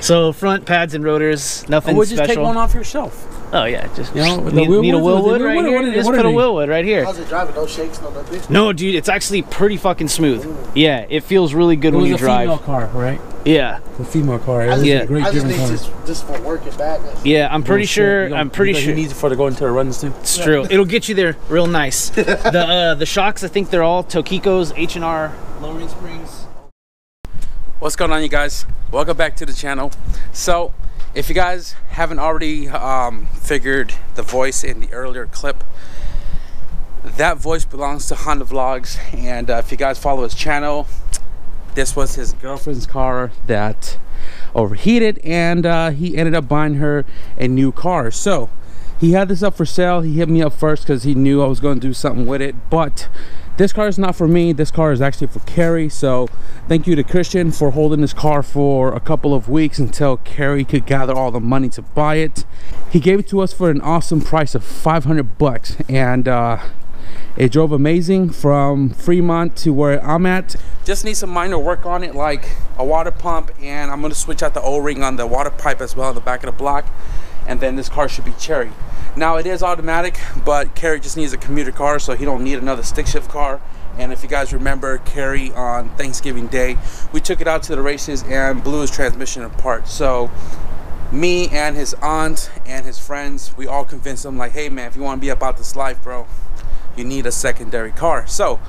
So front pads and rotors, nothing we'll special. Just take one off yourself. Oh yeah, just you know, need a Willwood right here. Just put a Willwood right here. How's it driving? No shakes, no nothing? No, dude, it's actually pretty fucking smooth. Yeah, it feels really good when you drive. It was a female car, right? Yeah. A female car. I just need just for work and back. Yeah, I'm pretty sure. I'm pretty sure. He needs it for to go into the runs too. It's true. It'll get you there real nice. The shocks, I think they're all Tokiko's H&R lowering springs. What's going on, you guys? Welcome back to the channel. So, if you guys haven't already figured the voice in the earlier clip, that voice belongs to Honda Vlogs, and if you guys follow his channel, this was his girlfriend's car that overheated, and he ended up buying her a new car. So he had this up for sale. He hit me up first because he knew I was going to do something with it, but this car is not for me. This car is actually for Carrie. So thank you to Christian for holding this car for a couple of weeks until Carrie could gather all the money to buy it. He gave it to us for an awesome price of 500 bucks, and it drove amazing from Fremont to where I'm at. Just need some minor work on it, like a water pump, and I'm going to switch out the O-ring on the water pipe as well in the back of the block, and then this car should be cherry. Now it is automatic, but Carrie just needs a commuter car, so he don't need another stick shift car. And if you guys remember, Carrie on Thanksgiving Day, we took it out to the races and blew his transmission apart. So me and his aunt and his friends, we all convinced him, like, hey man, if you want to be about this life, bro, you need a secondary car. So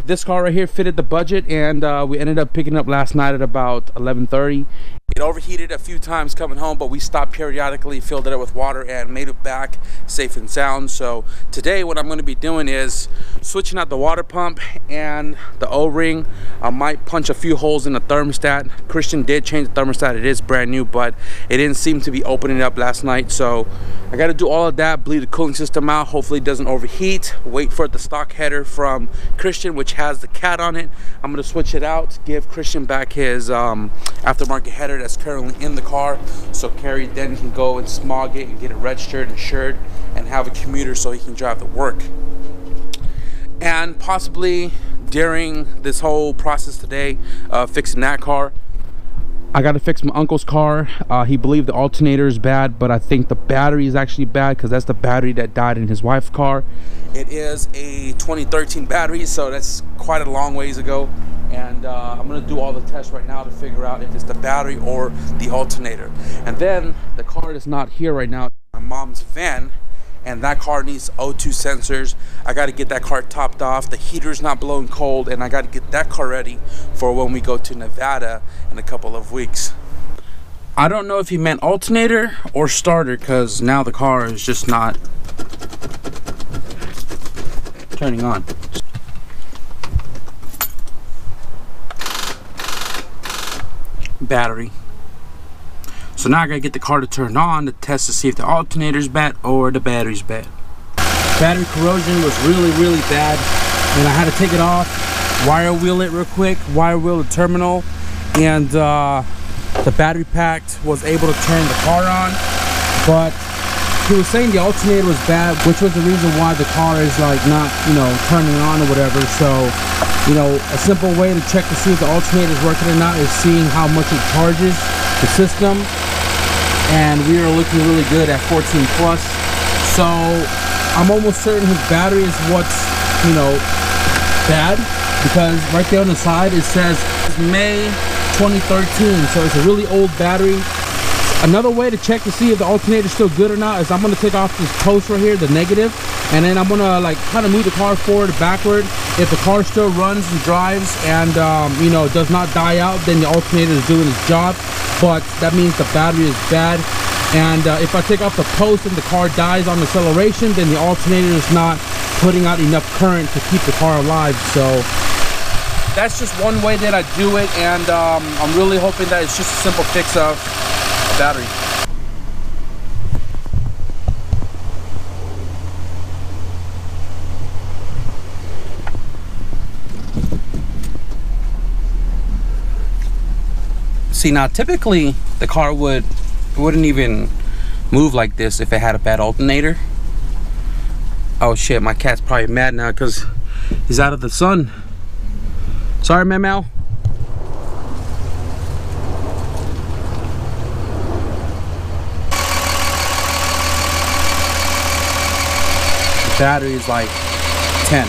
this car right here fitted the budget, and we ended up picking up last night at about 11:30. It overheated a few times coming home, but we stopped periodically, filled it up with water, and made it back safe and sound. So today what I'm going to be doing is switching out the water pump and the O-ring. I might punch a few holes in the thermostat. Christian did change the thermostat. It is brand new, but it didn't seem to be opening up last night. So I got to do all of that, bleed the cooling system out, hopefully it doesn't overheat, wait for the stock header from Christian, which has the cat on it. I'm going to switch it out, give Christian back his aftermarket header that's currently in the car, so Carrie then can go and smog it and get it registered, insured, and have a commuter so he can drive to work. And possibly during this whole process today, fixing that car, I got to fix my uncle's car. He believed the alternator is bad, but I think the battery is actually bad, because that's the battery that died in his wife's car. It is a 2013 battery, so that's quite a long ways ago. And I'm going to do all the tests right now to figure out if it's the battery or the alternator. And then the car that's not here right now, my mom's van, and that car needs O2 sensors. I got to get that car topped off. The heater's not blowing cold, and I got to get that car ready for when we go to Nevada in a couple of weeks. I don't know if he meant alternator or starter, because now the car is just not turning on. Battery. So now I gotta get the car to turn on to test to see if the alternator's bad or the battery's bad. Battery corrosion was really bad, and I had to take it off, wire wheel it real quick, wire wheel the terminal, and the battery pack was able to turn the car on. But he was saying the alternator was bad, which was the reason why the car is like not, you know, turning on or whatever. So, you know, a simple way to check to see if the alternator is working or not is seeing how much it charges the system, and we are looking really good at 14 plus. So I'm almost certain his battery is what's, you know, bad, because right there on the side it says May 2013, so it's a really old battery. Another way to check to see if the alternator is still good or not is I'm going to take off this post right here, the negative, and then I'm going to like kind of move the car forward or backward. If the car still runs and drives and you know, does not die out, then the alternator is doing its job, but that means the battery is bad. And if I take off the post and the car dies on acceleration, then the alternator is not putting out enough current to keep the car alive. So that's just one way that I do it, and I'm really hoping that it's just a simple fix of battery. See, now typically the car wouldn't even move like this if it had a bad alternator. Oh shit, my cat's probably mad now because he's out of the sun. Sorry, Mamel. battery is like 10.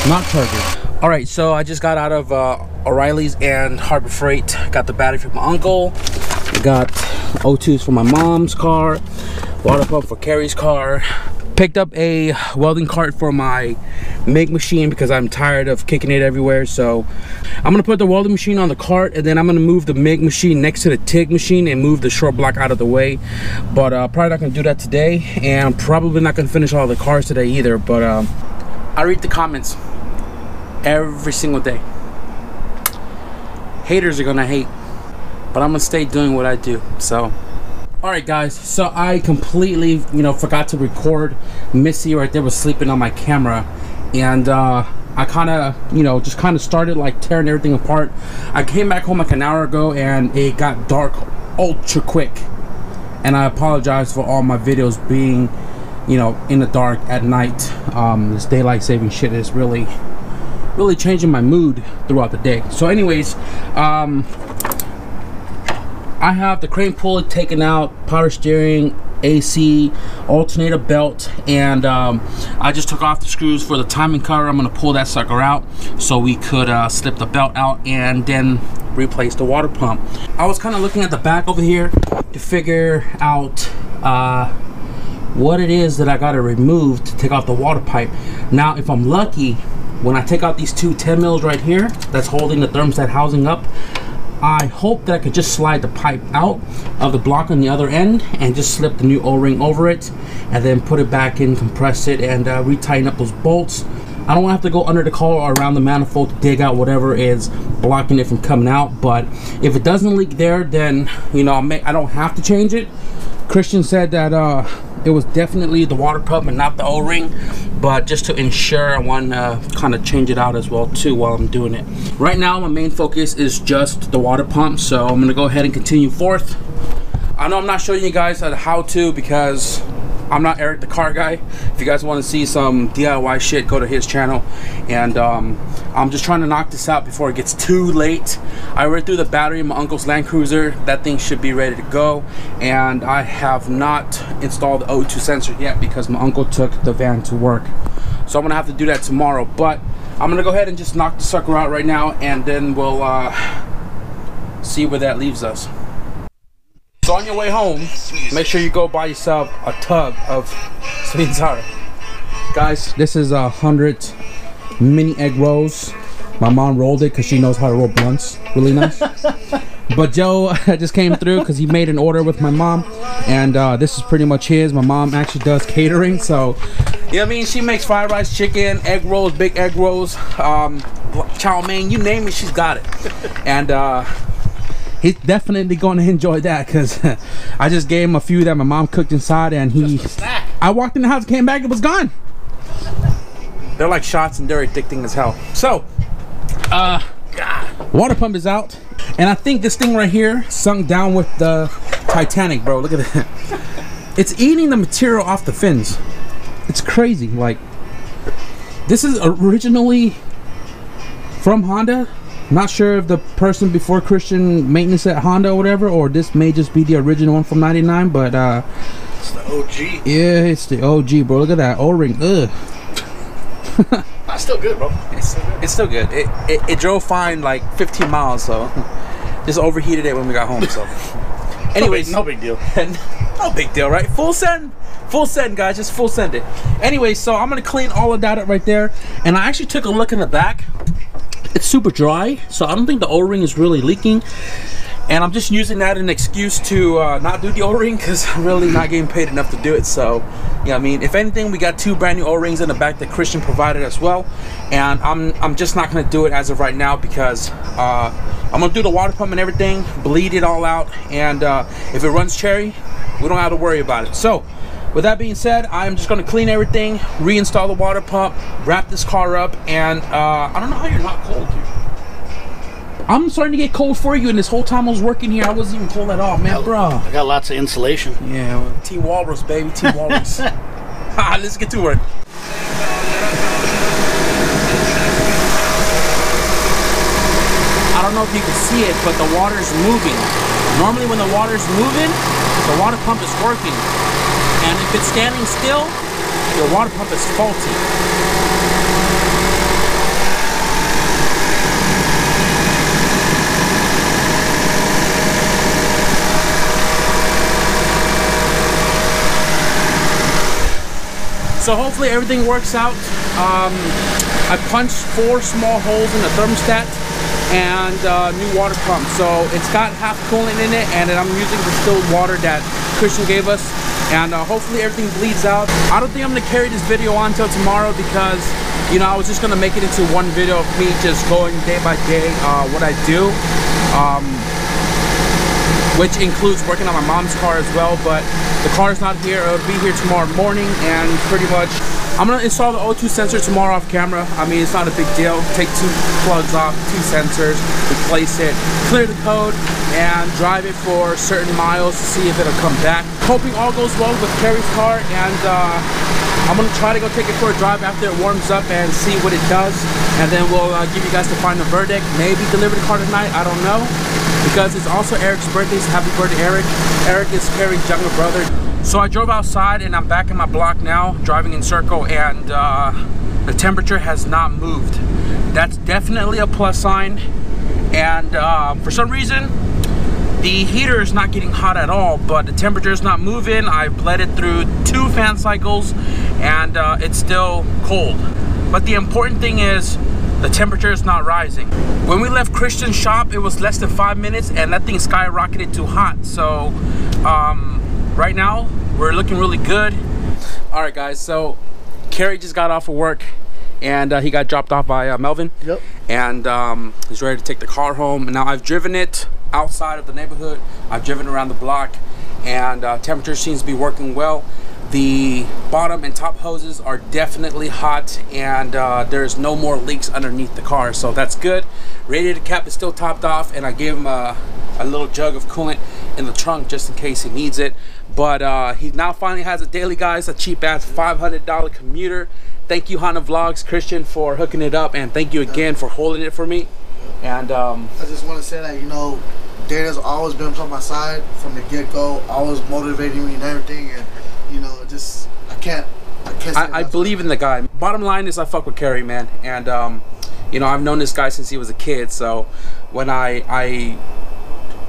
Not charging. All right, so I just got out of O'Reilly's and Harbor Freight. Got the battery from my uncle. Got O2s for my mom's car. Water pump for Carrie's car. Picked up a welding cart for my MIG machine because I'm tired of kicking it everywhere. So I'm gonna put the welding machine on the cart, and then I'm gonna move the MIG machine next to the TIG machine and move the short block out of the way. But probably not gonna do that today, and I'm probably not gonna finish all the cars today either. But I read the comments every single day. Haters are gonna hate, but I'm gonna stay doing what I do. So all right, guys, so I completely, forgot to record. Missy right there was sleeping on my camera, and I kind of, just kind of started like tearing everything apart. I came back home like an hour ago, and it got dark ultra quick, and I apologize for all my videos being, in the dark at night. This daylight saving shit is really changing my mood throughout the day. So anyways, I have the crane pulley taken out, power steering, AC, alternator belt, and I just took off the screws for the timing cover. I'm gonna pull that sucker out so we could slip the belt out and then replace the water pump. I was kind of looking at the back over here to figure out what it is that I gotta remove to take off the water pipe. Now, if I'm lucky, when I take out these two 10 mils right here that's holding the thermostat housing up, I hope that I could just slide the pipe out of the block on the other end and just slip the new O-ring over it, and then put it back in, compress it, and retighten up those bolts. I don't have to go under the collar or around the manifold to dig out whatever is blocking it from coming out. But if it doesn't leak there, then I don't have to change it. Christian said that it was definitely the water pump and not the O-ring, but just to ensure, I want to kind of change it out as well too while I'm doing it. Right now my main focus is just the water pump, so I'm gonna go ahead and continue forth. I know I'm not showing you guys how to because I'm not Eric the car guy. If you guys want to see some DIY shit, go to his channel. And I'm just trying to knock this out before it gets too late. I read through the battery in my uncle's Land Cruiser. That thing should be ready to go. And I have not installed the O2 sensor yet because my uncle took the van to work. So I'm gonna have to do that tomorrow. But I'm gonna go ahead and just knock the sucker out right now, and then we'll see where that leaves us. So on your way home, make sure you go buy yourself a tub of sweet and sour. Guys, this is 100 mini egg rolls. My mom rolled it because she knows how to roll blunts. Really nice. But Joe just came through because he made an order with my mom. And this is pretty much his. My mom actually does catering. So, she makes fried rice, chicken, egg rolls, big egg rolls, chow mein, you name it, she's got it. And he's definitely going to enjoy that because I just gave him a few that my mom cooked inside, and I walked in the house, came back, it was gone. They're like shots and they're addicting as hell. So, water pump is out, and I think this thing right here sunk down with the Titanic, bro. Look at that. It's eating the material off the fins. It's crazy. Like, this is originally from Honda. Not sure if the person before Christian maintenance at Honda or whatever, or this may just be the original one from '99, but it's the OG. Yeah, it's the OG, bro. Look at that O-ring. Ugh. That's still good, bro. It's still good. It drove fine like 15 miles, so just overheated it when we got home. So anyways, no big deal. No big deal, right? Full send, guys. Just full send it. Anyway, so I'm gonna clean all of that up right there, and I actually took a look in the back. It's super dry, so I don't think the O-ring is really leaking, and I'm just using that as an excuse to not do the O-ring because I'm really not getting paid enough to do it. So if anything, we got 2 brand new O-rings in the back that Christian provided as well, and I'm just not going to do it as of right now because I'm going to do the water pump and everything, bleed it all out, and if it runs cherry, we don't have to worry about it. So with that being said, I'm just going to clean everything, reinstall the water pump, wrap this car up, and I don't know how you're not cold, dude. I'm starting to get cold for you, and this whole time I was working here, I wasn't even cold at all, man, bro. I got lots of insulation. Yeah, well, Team Walrus, baby, Team Walrus. Let's get to it. I don't know if you can see it, but the water's moving. Normally when the water's moving, the water pump is working. And if it's standing still, your water pump is faulty. So hopefully everything works out. I punched 4 small holes in the thermostat and new water pump. So it's got half coolant in it, and then I'm using the distilled water that Christian gave us. And hopefully everything bleeds out. I don't think I'm gonna carry this video on until tomorrow because, you know, I was just gonna make it into one video of me just going day by day what I do. Which includes working on my mom's car as well, but the car is not here. It'll be here tomorrow morning, and pretty much I'm gonna install the O2 sensor tomorrow off camera. I mean, it's not a big deal. Take 2 plugs off, 2 sensors, replace it, clear the code, and drive it for certain miles to see if it'll come back. Hoping all goes well with Carrie's car, and I'm gonna try to go take it for a drive after it warms up and see what it does, and then we'll give you guys the final verdict. Maybe deliver the car tonight, I don't know, because it's also Eric's birthday, so happy birthday, Eric. Eric is Carrie's younger brother. So I drove outside and I'm back in my block now, driving in circle, and the temperature has not moved. That's definitely a plus sign. And for some reason, the heater is not getting hot at all, but the temperature is not moving. I've bled it through 2 fan cycles, and it's still cold. But the important thing is, the temperature is not rising. When we left Christian's shop, it was less than 5 minutes, and that thing skyrocketed to hot. So right now we're looking really good. All right, guys. So Carrie just got off of work, and he got dropped off by Melvin. Yep. And he's ready to take the car home. And now I've driven it outside of the neighborhood. I've driven around the block, and temperature seems to be working well. The bottom and top hoses are definitely hot, and there's no more leaks underneath the car, so that's good. Radiator cap is still topped off, and I gave him a little jug of coolant in the trunk just in case he needs it. But he now finally has a daily, guys, a cheap ass $500 commuter. Thank you, Honda Vlogs, Christian, for hooking it up, and thank you again for holding it for me. And I just want to say that, you know, Dana's always been on my side from the get-go, always motivating me and everything, and you know, just I can't I believe in the guy. Bottom line is I fuck with Carrie, man, and you know, I've known this guy since he was a kid. So when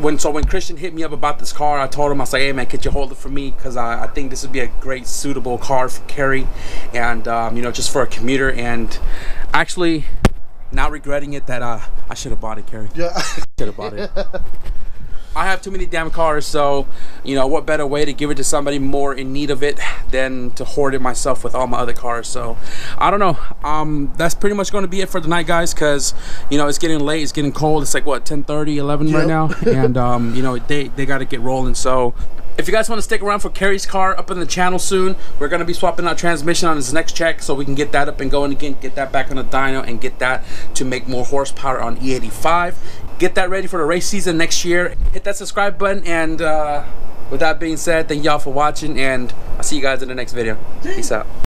when Christian hit me up about this car, I told him, I was like, hey man, could you hold it for me, because I think this would be a great suitable car for Carrie, and you know, just for a commuter. And actually now regretting it that I should have bought it, Carrie. Yeah. Should have bought it. I have too many damn cars, so you know, what better way to give it to somebody more in need of it than to hoard it myself with all my other cars. So I don't know, that's pretty much going to be it for tonight, guys, because you know, it's getting late, it's getting cold. It's like what, 10:30, 11 right now, and you know, they got to get rolling. So if you guys want to stick around for Carrie's car up in the channel soon, we're going to be swapping out transmission on his next check, so we can get that up and going again, get that back on the dyno, and get that to make more horsepower on E85. Get that ready for the race season next year. Hit that subscribe button, and with that being said, thank y'all for watching, and I'll see you guys in the next video. Peace out.